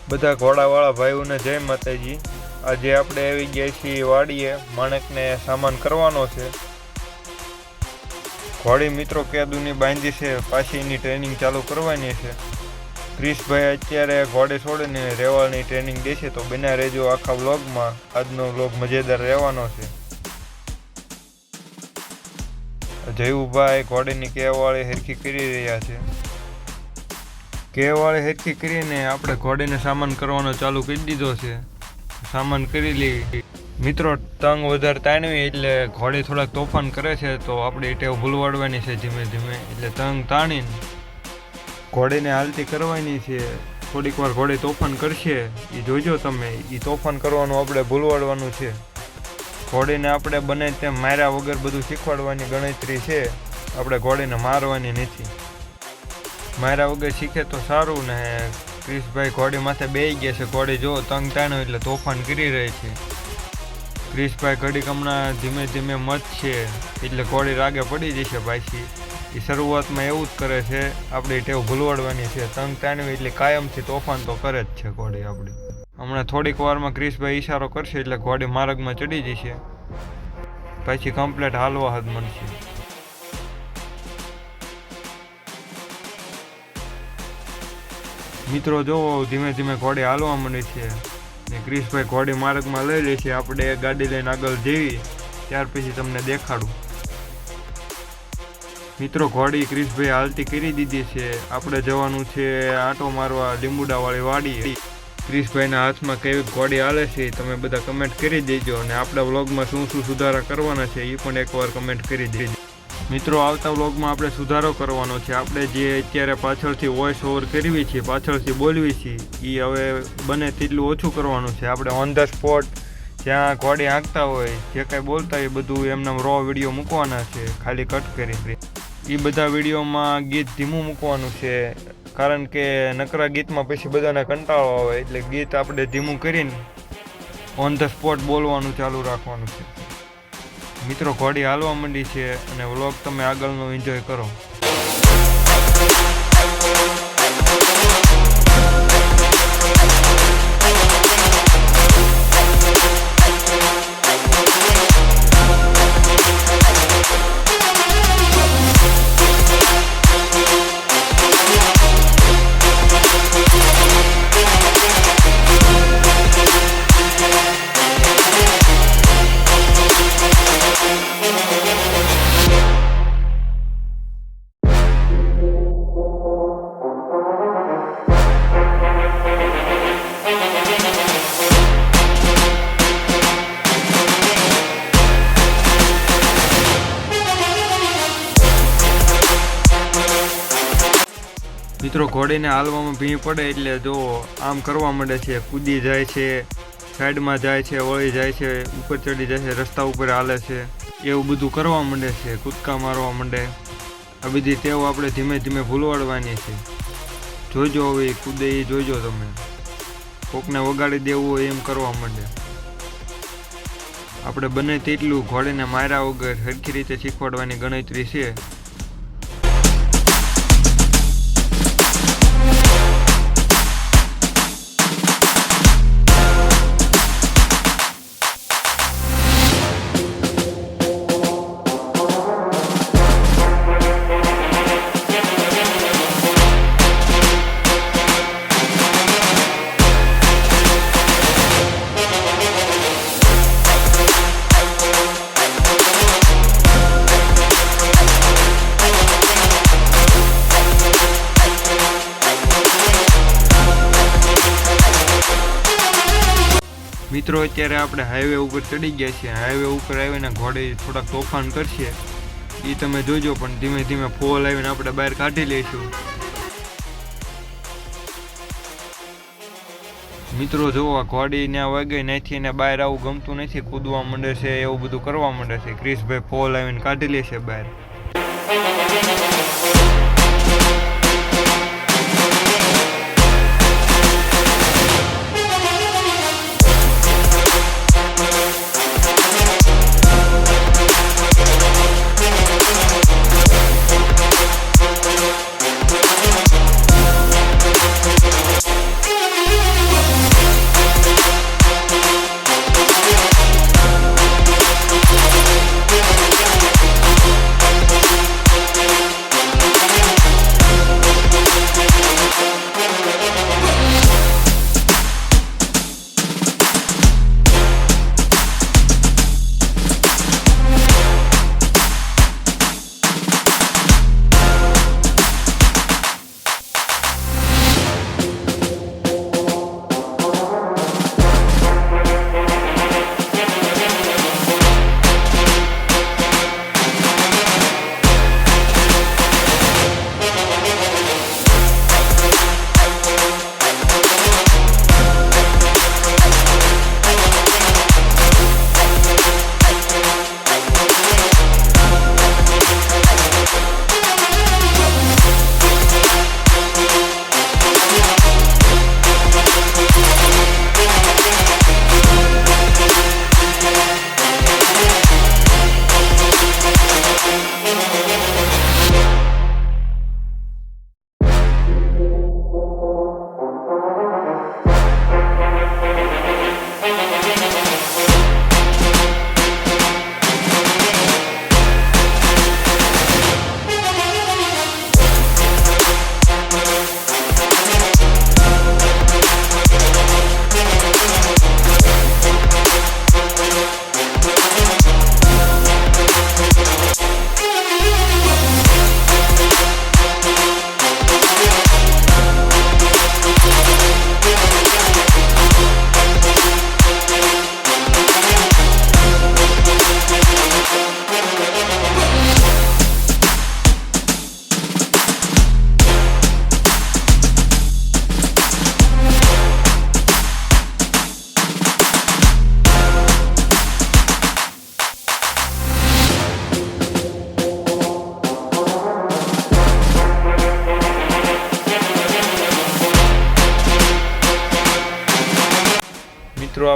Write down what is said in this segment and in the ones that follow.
બધા ઘોડાવાળા ભાઈઓને જય માતાજી। આજે આપણે આવી ગયા છીએ વાડીએ, માણેકને સામાન કરવાનો છે। ઘોડી મિત્રો કેદુની બાંધી છે, પાછી એની ટ્રેનિંગ ચાલુ કરવાની છે। ક્રિશભાઈ અત્યારે ઘોડે છોડીને રેવાળની ટ્રેનિંગ દેશે, તો બના રહેજો આખા વ્લોગમાં। આજનો વ્લોગ મજેદાર રહેવાનો છે। જયુભાઈ ઘોડીની કેવાળી હરખી કરી રહ્યા છે। કેવાળી હરખી કરીને આપણે ઘોડીને સામાન કરવાનો ચાલુ કરી દીધો છે। સામાન કરી લઈ મિત્રો। તંગ વધારે તાણવી એટલે ઘોડી થોડાક તોફાન કરે છે, તો આપણે ટેવ ભૂલવાડવાની છે ધીમે ધીમે। એટલે તંગ તાણીને ઘોડીને હાલતી કરવાની છે। થોડીક વાર ઘોડી તોફાન કરશે, એ જોઈજો તમે। એ તોફાન કરવાનું આપણે ભૂલવાડવાનું છે। ઘોડીને આપણે બને તેમ માર્યા વગર બધું શીખવાડવાની ગણતરી છે। આપણે ઘોડીને મારવાની નથી। માર્યા વગર શીખે તો સારું ને। ક્રિશભાઈ ઘોડી માથે બેસી ગયા છે। ઘોડી જો તંગ તાણ્યો એટલે તોફાન કરી રહી છે। ક્રિશભાઈ ઘડીક હમણાં ધીમે ધીમે મત છે, એટલે ઘોડી રાગે પડી જશે પાછી। એ શરૂઆતમાં એવું જ કરે છે, આપણે ટેવ ભૂલવાડવાની છે। તંગ તાણવી એટલે કાયમથી તોફાન તો કરે જ છે ઘોડી આપણી। હમણાં થોડીક વારમાં ક્રિશભાઈ ઈશારો કરશે એટલે ઘોડી માર્ગમાં ચડી જશે, પછી કમ્પ્લેટ હાલવા હાથ મળશે। મિત્રો જોવો ધીમે ધીમે ઘોડી હાલવા માંડી છે ને ક્રિશભાઈ ઘોડી માર્ગમાં લઈ લે છે। આપણે એક ગાડી લઈને આગળ જઈએ, ત્યાર પછી તમને દેખાડું। મિત્રો ઘોડી ક્રિશભાઈ હાલતી કરી દીધી છે। આપણે જવાનું છે આંટો મારવા લીંબુડાવાળી વાડી। ક્રિશભાઈના હાથમાં કેવી ઘોડી હાલે છે તમે બધા કમેન્ટ કરી દેજો, અને આપણા વ્લોગમાં શું શું સુધારા કરવાના છે એ પણ એકવાર કમેન્ટ કરી દેજો। મિત્રો આવતા વ્લોગમાં આપણે સુધારો કરવાનો છે। આપણે જે અત્યારે પાછળથી વોઇસ ઓવર કરવી છે, પાછળથી બોલવી છે, એ હવે બને તેટલું ઓછું કરવાનું છે। આપણે ઓન ધ સ્પોટ જ્યાં ઘોડી હાંકતા હોય, જે કાંઈ બોલતા હોય, બધું એમના રો વિડીયો મૂકવાના છે, ખાલી કટ કરી। એ બધા વિડીયોમાં ગીત ધીમું મૂકવાનું છે, કારણ કે નકરા ગીતમાં પછી બધાને કંટાળો આવે, એટલે ગીત આપણે ધીમું કરીને ઓન ધ સ્પોટ બોલવાનું ચાલુ રાખવાનું છે। મિત્રો ઘોડી હાલવા માંડી છે, અને વ્લોગ તમે આગળનો એન્જોય કરો। મિત્રો ઘોડીને હાલવામાં ભીં પડે એટલે જો આમ કરવા માંડે છે, કૂદી જાય છે, સાઈડમાં જાય છે, વળી જાય છે, ઉપર ચડી જાય છે, રસ્તા ઉપર હાલે છે, એવું બધું કરવા માંડે છે, કૂદકા મારવા માંડે। આ બધી ટેવ આપણે ધીમે ધીમે ભૂલવાડવાની છે। જોઈજો હવે કૂદે એ જોઈજો તમે। કોકને વગાડી દેવું હોય એમ કરવા માંડે। આપણે બને તેટલું ઘોડીને માર્યા વગર સરખી રીતે શીખવાડવાની ગણતરી છે। મિત્રો અત્યારે આપણે હાઈવે ઉપર ચડી ગયા છીએ। હાઈવે ઉપર આવીને ઘોડી થોડાક તોફાન કરશે, એ તમે જોજો, પણ ધીમે ધીમે ફોલ આવીને આપણે બહાર કાઢી લઈશું। મિત્રો જોવા ઘોડી ત્યાં વાગી નથી ને બહાર આવું ગમતું નથી, કૂદવા માંડે છે, એવું બધું કરવા માંડે છે। ક્રિશભાઈ ફોલ આવીને કાઢી લેશે બહાર।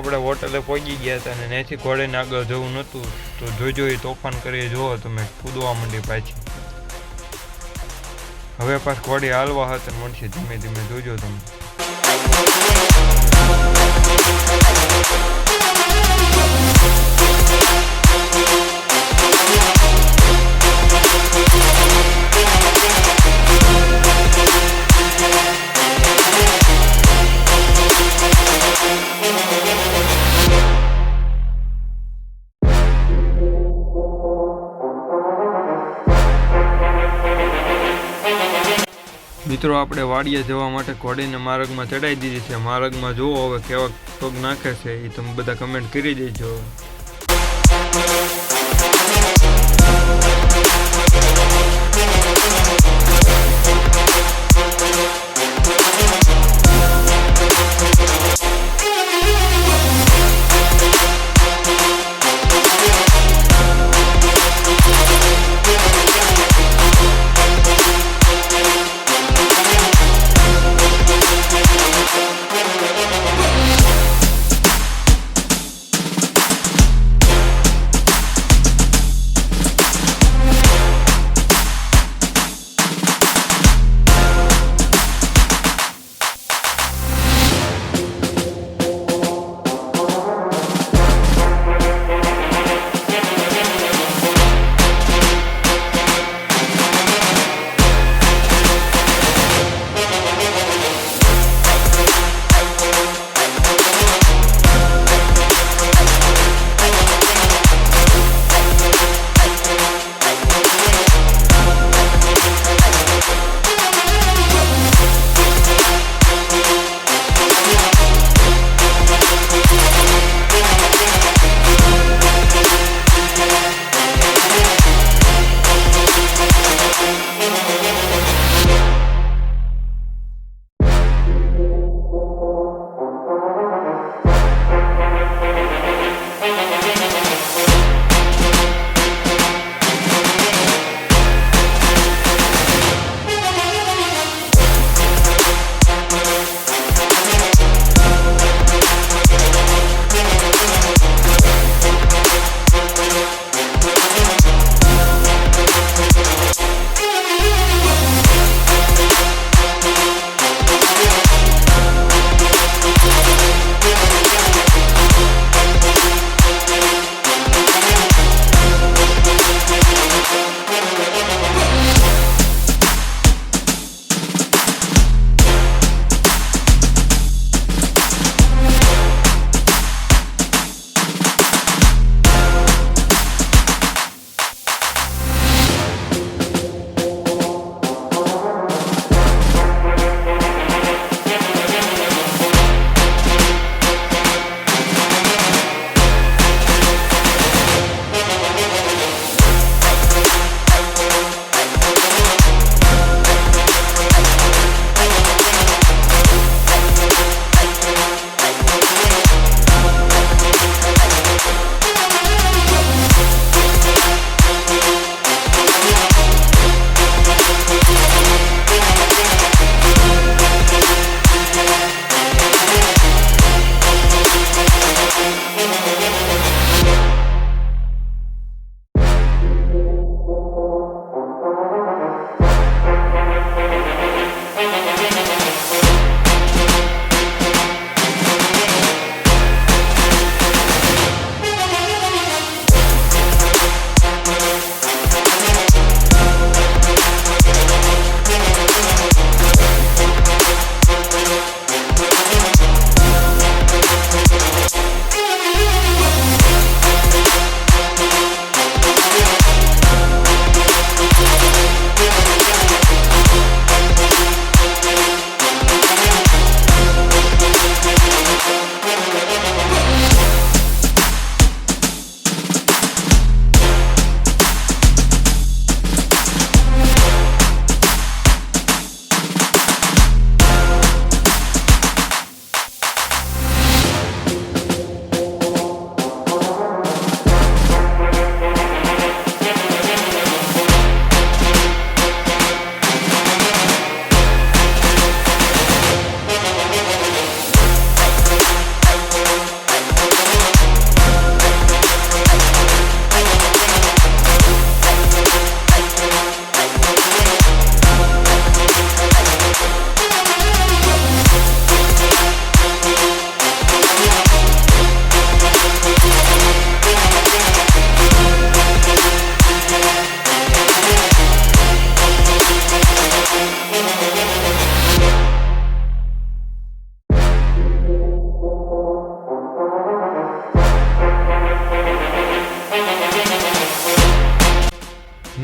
આપણે હોટલે પહોંચી ગયા હતા અને ત્યાંથી ઘોડીને આગળ જવું નહોતું તો જોજો એ તોફાન કરી જુઓ તમે કૂદવા માંડી પાછી. હવે પાછ ઘોડી હાલવા હાથે મળશે ધીમે ધીમે જોજો તમે. મિત્રો આપણે વાડીએ જવા માટે ઘોડીને માર્ગમાં ચડાવી દીધી છે. માર્ગમાં જુઓ હવે કેવા પગ નાખે છે એ તમે બધા કમેન્ટ કરી દેજો.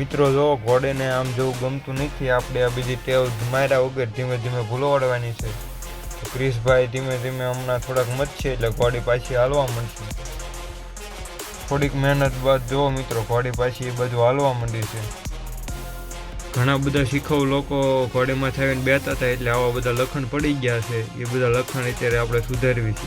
મિત્રો જો ઘોડેને આમ જેવું ગમતું નથી, આપણે આ બધી ટેવ માર્યા વગર ધીમે ધીમે ભૂલવાડવાની છે. ક્રિશભાઈ ધીમે ધીમે હમણાં થોડાક મચશે એટલે ઘોડી પાછી હાલવા માંડશે. થોડીક મહેનત બાદ જો મિત્રો ઘોડી પાછી એ બધું હાલવા માંડી છે. ઘણા બધા શીખવ લોકો ઘોડીમાં થઈને બેઠા હતા એટલે આવા બધા લખણ પડી ગયા છે. એ બધા લખણ અત્યારે આપણે સુધારવી છે.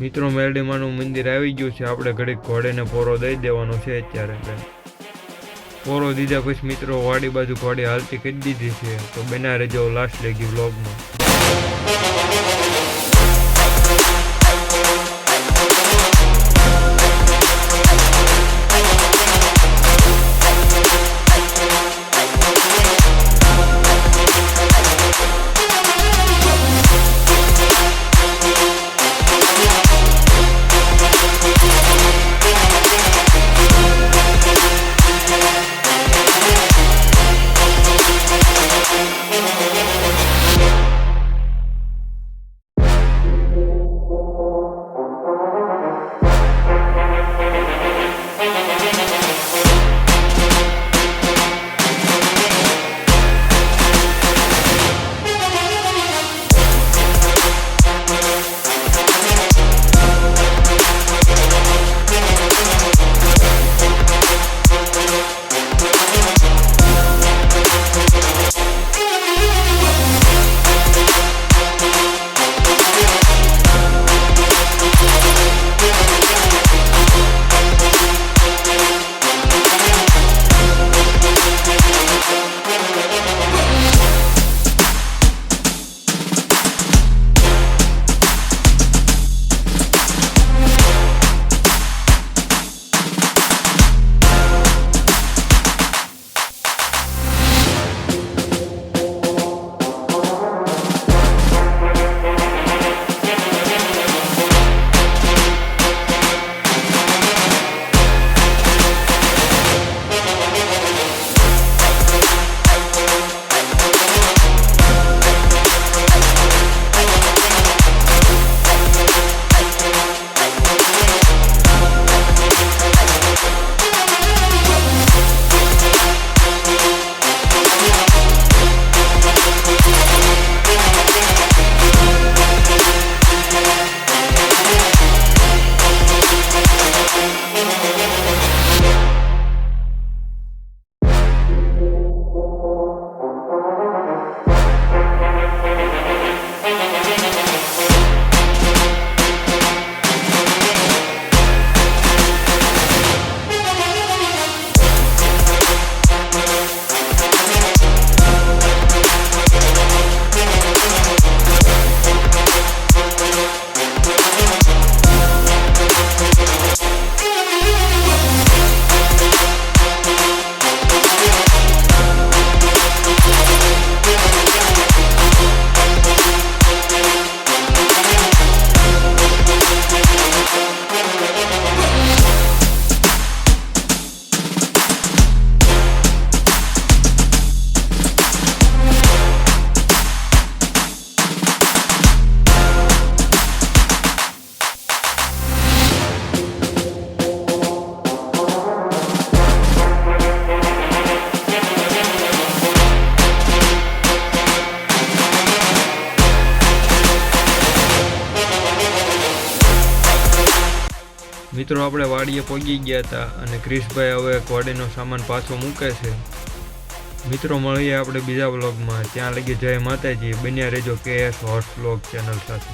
મિત્રો મેરડીમાનું મંદિર આવી ગયું છે. આપણે ઘડીક ઘોડેને પોરો દઈ દેવાનો છે. અત્યારે પોરો દીધા પછી મિત્રો વાડી બાજુ ઘોડી હાલતી કરી દીધી છે. તો બના રહેજો લાસ્ટ લગી વ્લોગમાં. મિત્રો આપણે વાડીએ પહોંચી ગયા હતા અને ક્રિશભાઈ હવે ઘોડીનો સામાન પાછો મૂકે છે. મિત્રો મળીએ આપણે બીજા વ્લોગમાં. ત્યાં લગી જય માતાજી. બન્યા રહેજો KS હોર્સ વ્લોગ ચેનલ સાથે.